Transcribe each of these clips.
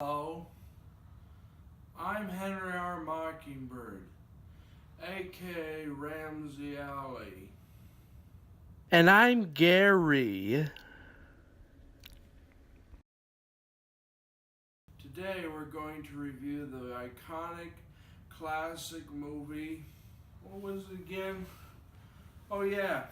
Hello, I'm Henry R. Mockingbird, aka Ramsey Alley. And I'm Gary. Today we're going to review the iconic classic movie. What was it again? Oh yeah,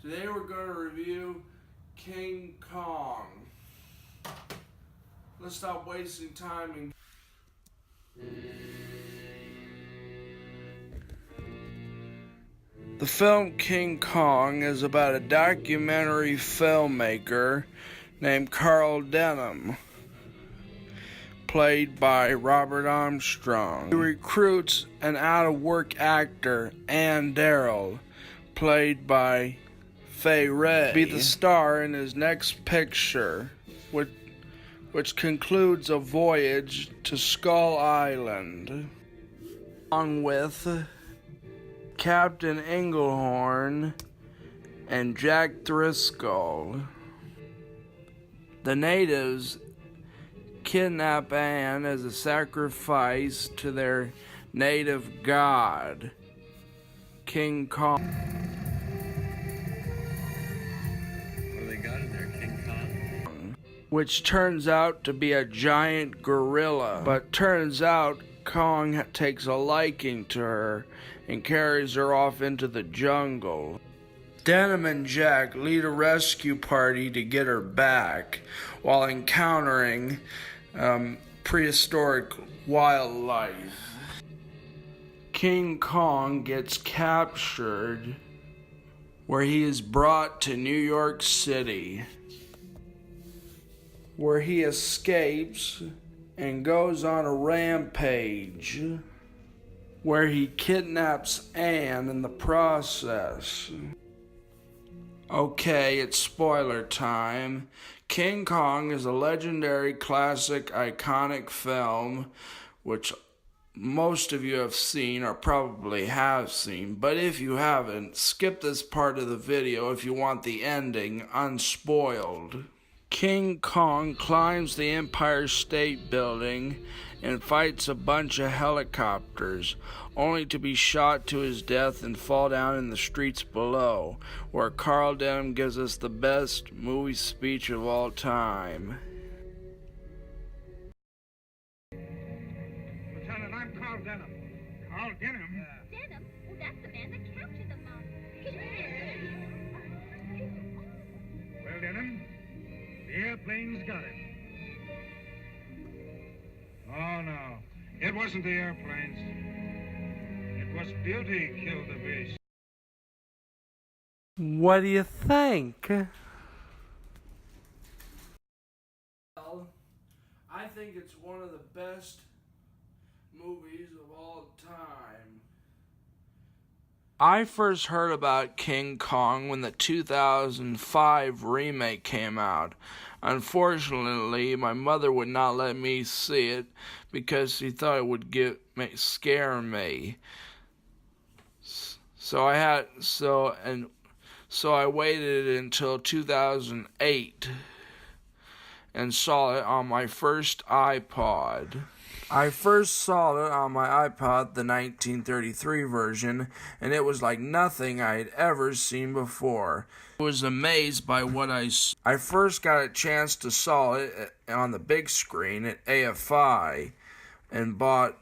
today we're going to review King Kong. Let's stop wasting time and The film King Kong is about a documentary filmmaker named Carl Denham, played by Robert Armstrong. He recruits an out-of-work actor, Ann Darrell, played by Fay Wray, to be the star in his next picture, which concludes a voyage to Skull Island, along with Captain Englehorn and Jack Driscoll. The natives kidnap Anne as a sacrifice to their native god, King Kong. What do they got in there, King Kong? Which turns out to be a giant gorilla. But turns out Kong takes a liking to her and carries her off into the jungle. Denham and Jack lead a rescue party to get her back while encountering prehistoric wildlife. King Kong gets captured, where he is brought to New York City, where he escapes and goes on a rampage, where he kidnaps Anne in the process. Okay, it's spoiler time. King Kong is a legendary, classic, iconic film, which most of you have seen or probably have seen, but if you haven't, skip this part of the video if you want the ending unspoiled. King Kong climbs the Empire State Building and fights a bunch of helicopters, only to be shot to his death and fall down in the streets below, where Carl Denham gives us the best movie speech of all time. Lieutenant, I'm Carl Denham. Carl Denham? Denham? Oh, that's the man that captured the mouse. Well, Denham, the airplane's got it. Oh, no. It wasn't the airplanes. It was beauty killed the beast. What do you think? Well, I think it's one of the best movies of all time. I first heard about King Kong when the 2005 remake came out. Unfortunately, my mother would not let me see it because she thought it would scare me. So I waited until 2008 and saw it on my first iPod. I first saw it on my iPod, the 1933 version, and it was like nothing I had ever seen before. I was amazed by what I saw. I first got a chance to saw it on the big screen at AFI and bought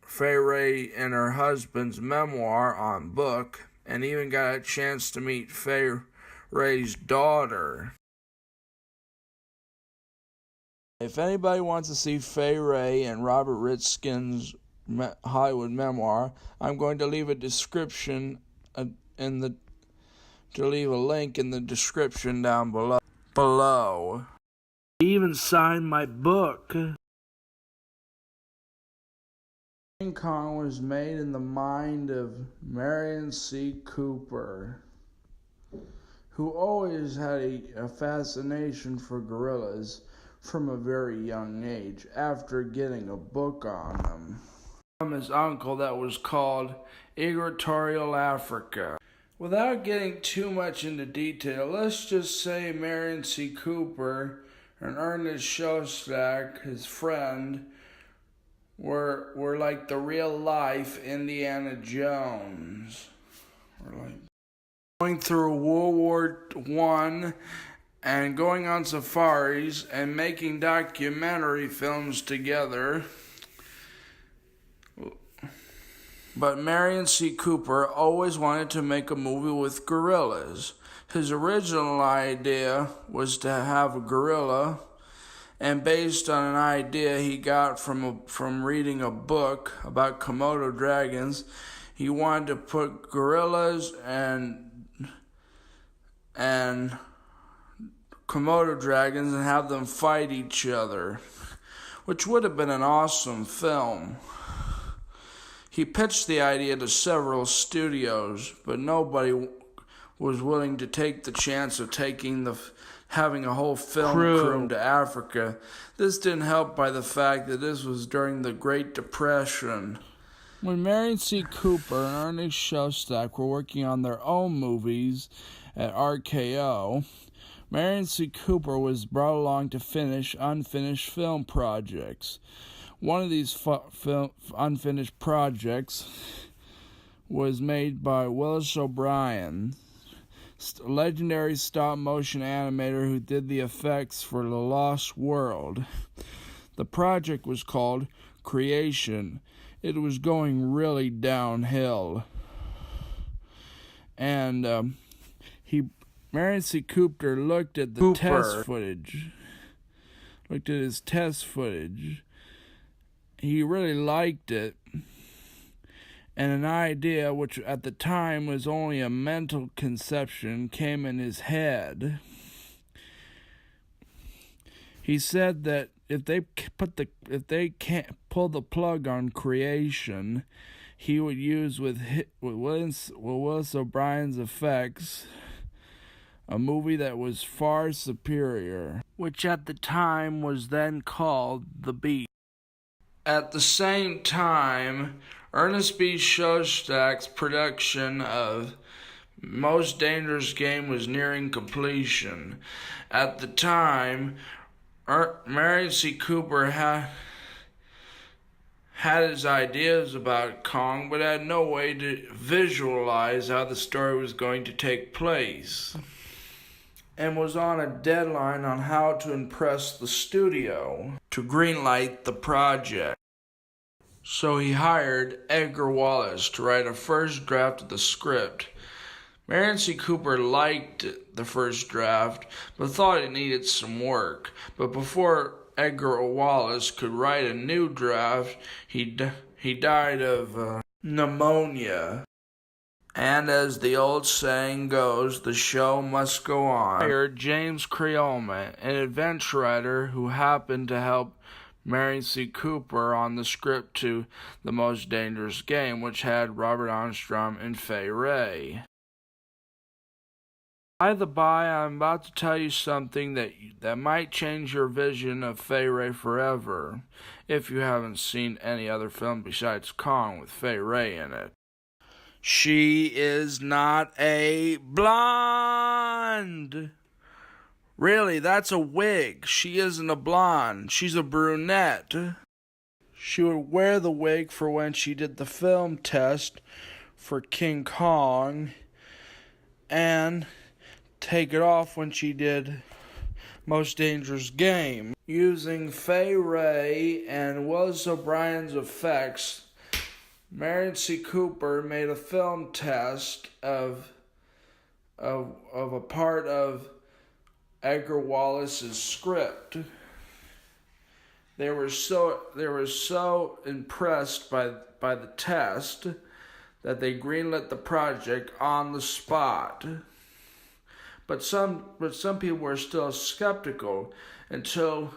Fay Wray and her husband's memoir on book, and even got a chance to meet Fay Wray's daughter. If anybody wants to see Fay Wray and Robert Ritskin's Hollywood memoir, I'm going to leave a description leave a link in the description down below. He even signed my book. King Kong was made in the mind of Merian C. Cooper, who always had a fascination for gorillas from a very young age after getting a book on them from his uncle that was called Equatorial Africa. Without getting too much into detail, let's just say Merian C. Cooper and Ernest Shostak, his friend, were like the real life Indiana Jones. We're like going through World War I and going on safaris and making documentary films together. But Marion C. Cooper always wanted to make a movie with gorillas. His original idea was to have a gorilla, and based on an idea he got from reading a book about Komodo dragons, he wanted to put gorillas and Komodo dragons and have them fight each other, which would have been an awesome film. He pitched the idea to several studios, but nobody was willing to take the chance of having a whole film crew to Africa. This didn't help by the fact that this was during the Great Depression. When Marion C. Cooper and Ernest Shostak were working on their own movies at RKO, Marion C. Cooper was brought along to finish unfinished film projects. One of these unfinished projects was made by Willis O'Brien, a legendary stop-motion animator who did the effects for The Lost World. The project was called Creation. It was going really downhill. And Marion C. Cooper looked at his test footage. He really liked it. And an idea, which at the time was only a mental conception, came in his head. He said that if they can't pull the plug on Creation, he would use with Willis O'Brien's effects a movie that was far superior, which at the time was then called The Beast. At the same time, Ernest B. Shostak's production of Most Dangerous Game was nearing completion. At the time, Marion C. Cooper had his ideas about Kong, but had no way to visualize how the story was going to take place, and was on a deadline on how to impress the studio to greenlight the project. So he hired Edgar Wallace to write a first draft of the script. Marion C. Cooper liked the first draft, but thought it needed some work. But before Edgar Wallace could write a new draft, he died of pneumonia. And as the old saying goes, the show must go on. Hired James Creolman, an adventure writer who happened to help Marion C. Cooper on the script to The Most Dangerous Game, which had Robert Armstrong and Fay Wray. By the by, I'm about to tell you something that might change your vision of Fay Wray forever, if you haven't seen any other film besides Kong with Fay Wray in it. She is not a blonde. Really, that's a wig. She isn't a blonde. She's a brunette. She would wear the wig for when she did the film test for King Kong, and take it off when she did Most Dangerous Game. Using Fay Wray and Willis O'Brien's effects, Marion C. Cooper made a film test of a part of Edgar Wallace's script. They were so impressed by the test that they greenlit the project on the spot. But some people were still skeptical until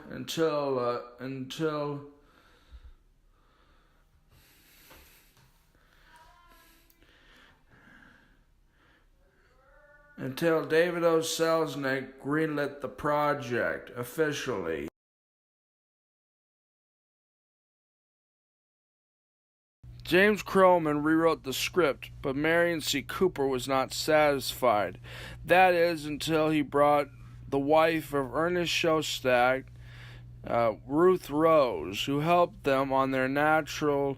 David O. Selznick greenlit the project officially. James Creolman rewrote the script, but Marion C. Cooper was not satisfied. That is, until he brought the wife of Ernest Shostak, Ruth Rose, who helped them on their natural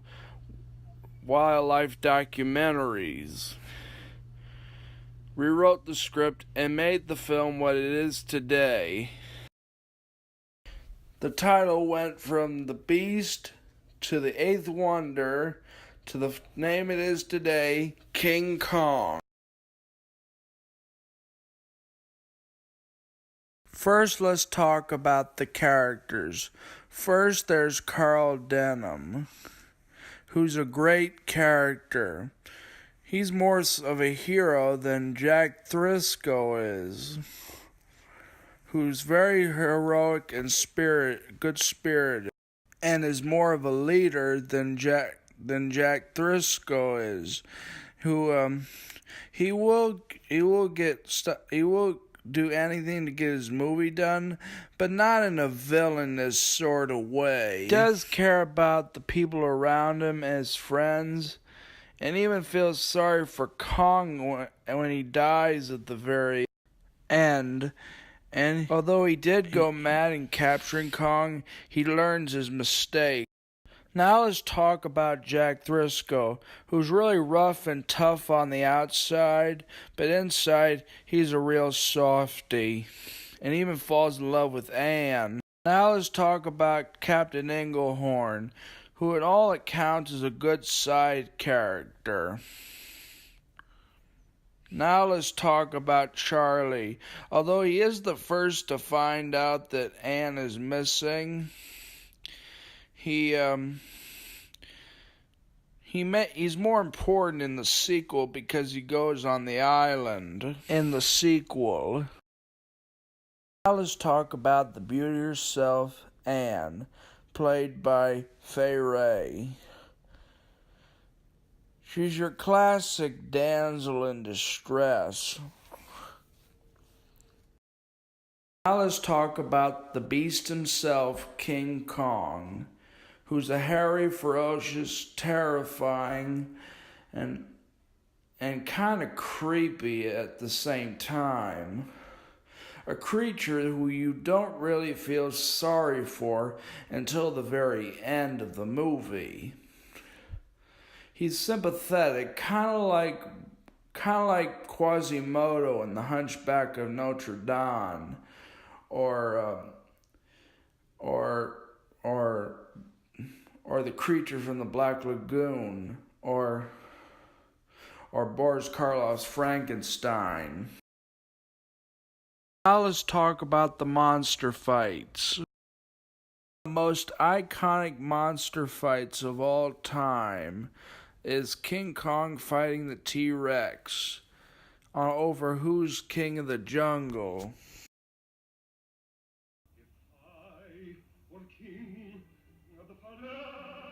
wildlife documentaries, rewrote the script, and made the film what it is today. The title went from The Beast to The Eighth Wonder to the name it is today, King Kong. First, let's talk about the characters. First, there's Carl Denham, who's a great character. He's more of a hero than Jack Briscoe is, who's very heroic and good-spirited, and is more of a leader than Jack Briscoe is, who he will do anything to get his movie done, but not in a villainous sort of way. He does care about the people around him as friends, and even feels sorry for Kong when he dies at the very end. And although he did go mad in capturing Kong, he learns his mistake. Now let's talk about Jack Briscoe, who's really rough and tough on the outside, but inside he's a real softy, and even falls in love with Anne. Now let's talk about Captain Englehorn, who at all accounts is a good side character. Now let's talk about Charlie. Although he is the first to find out that Anne is missing, he's more important in the sequel because he goes on the island in the sequel. Now let's talk about the beauty herself, Anne, played by Fay Wray. She's your classic damsel in distress. Now let's talk about the beast himself, King Kong, who's a hairy, ferocious, terrifying, and kind of creepy at the same time. A creature who you don't really feel sorry for until the very end of the movie. He's sympathetic, kind of like Quasimodo in The Hunchback of Notre Dame, or the creature from the Black Lagoon, or Boris Karloff's Frankenstein. Now let's talk about the monster fights. The most iconic monster fights of all time is King Kong fighting the T-Rex over who's king of the jungle.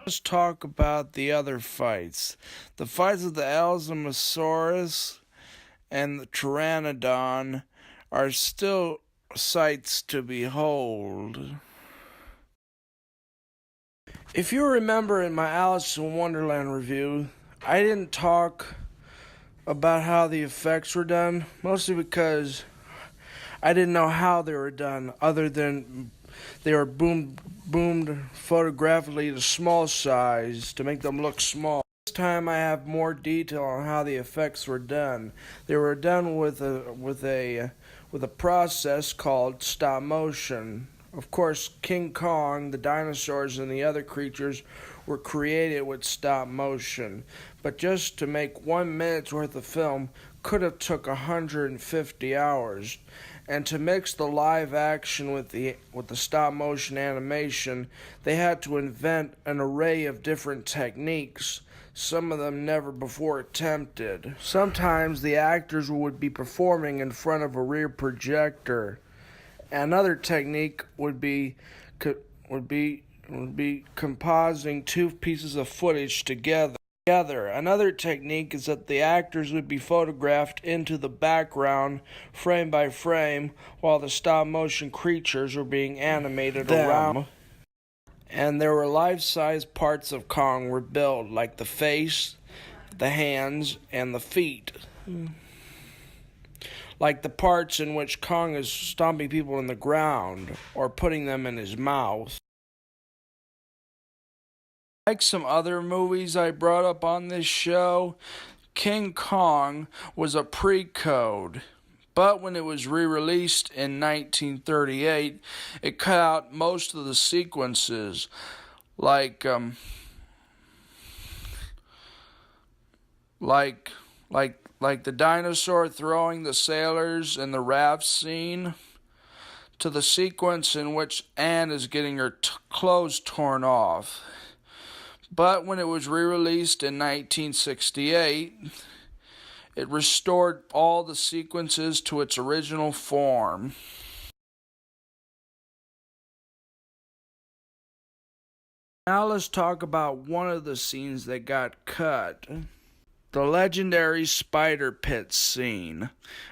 Let's talk about the other fights. The fights of the Allosaurus and the Pteranodon are still sights to behold. If you remember in my Alice in Wonderland review, I didn't talk about how the effects were done, mostly because I didn't know how they were done, other than they were boomed photographically to small size to make them look small. This time I have more detail on how the effects were done. They were done with a process called stop motion. Of course, King Kong, the dinosaurs, and the other creatures were created with stop motion. But just to make 1 minute's worth of film could have took 150 hours. And to mix the live action with the stop motion animation, they had to invent an array of different techniques, some of them never before attempted. Sometimes the actors would be performing in front of a rear projector. Another technique would be composing two pieces of footage together. Another technique is that the actors would be photographed into the background frame by frame while the stop motion creatures were being animated around. And there were life-size parts of Kong were built, like the face, the hands, and the feet. like the parts in which Kong is stomping people in the ground or putting them in his mouth. Like some other movies I brought up on this show, King Kong was a pre-code. But when it was re-released in 1938, it cut out most of the sequences, like the dinosaur throwing the sailors in the raft scene, to the sequence in which Anne is getting her clothes torn off. But when it was re-released in 1968, it restored all the sequences to its original form. Now let's talk about one of the scenes that got cut. The legendary spider pit scene.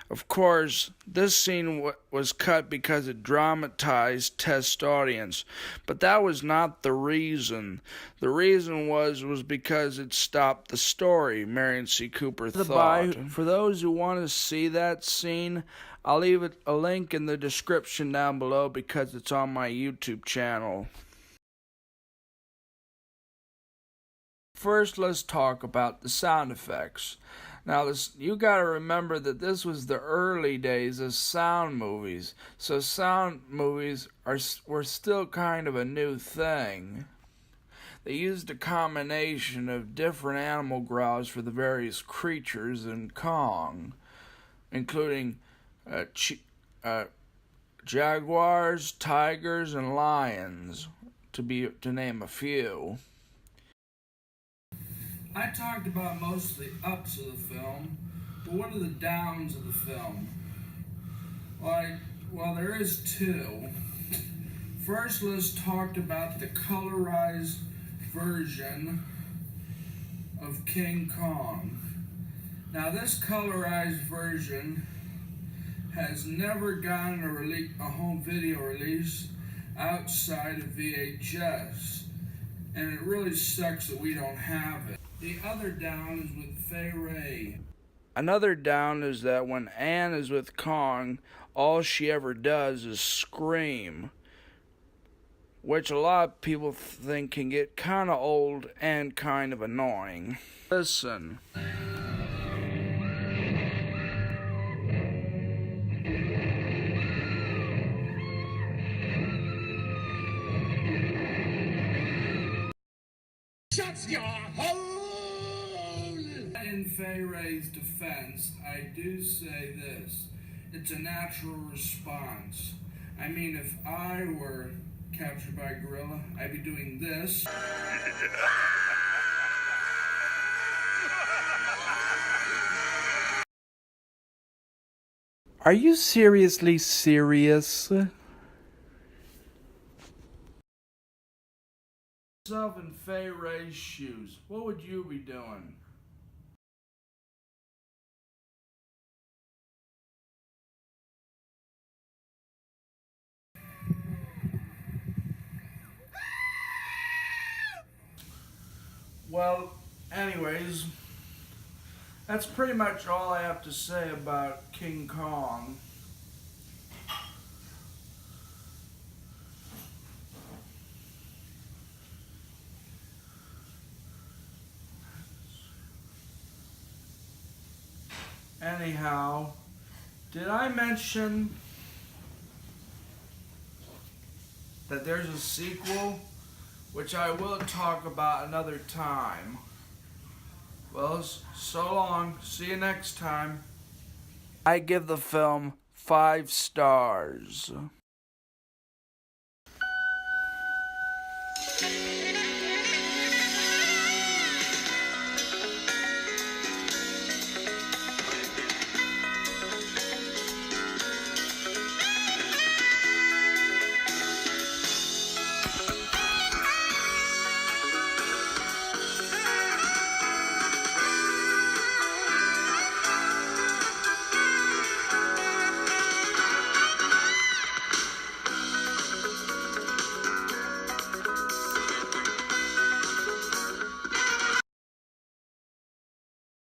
Of course, this scene was cut because it dramatized test audience, but that was not the reason. The reason was because it stopped the story, Marion C. Cooper thought. For those who want to see that scene, I'll leave a link in the description down below because it's on my YouTube channel. First, let's talk about the sound effects. Now, you gotta remember that this was the early days of sound movies, so sound movies were still kind of a new thing. They used a combination of different animal growls for the various creatures in Kong, including jaguars, tigers, and lions, to name a few. I talked about most of the ups of the film, but what are the downs of the film? Well, there is two. First, let's talk about the colorized version of King Kong. Now, this colorized version has never gotten a home video release outside of VHS, and it really sucks that we don't have it. The other down is with Fay Wray. Another down is that when Anne is with Kong, all she ever does is scream, which a lot of people think can get kind of old and kind of annoying. Listen. Shut your hole! In Fay Wray's defense, I do say this. It's a natural response. I mean, if I were captured by a gorilla, I'd be doing this. Are you seriously serious? Yourself in Fay Wray's shoes, what would you be doing? Well, anyways, that's pretty much all I have to say about King Kong. Anyhow, did I mention that there's a sequel, which I will talk about another time? Well, so long. See you next time. I give the film 5 stars.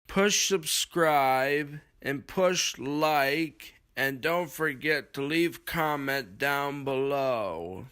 Push subscribe and push like And don't forget to leave comment down below.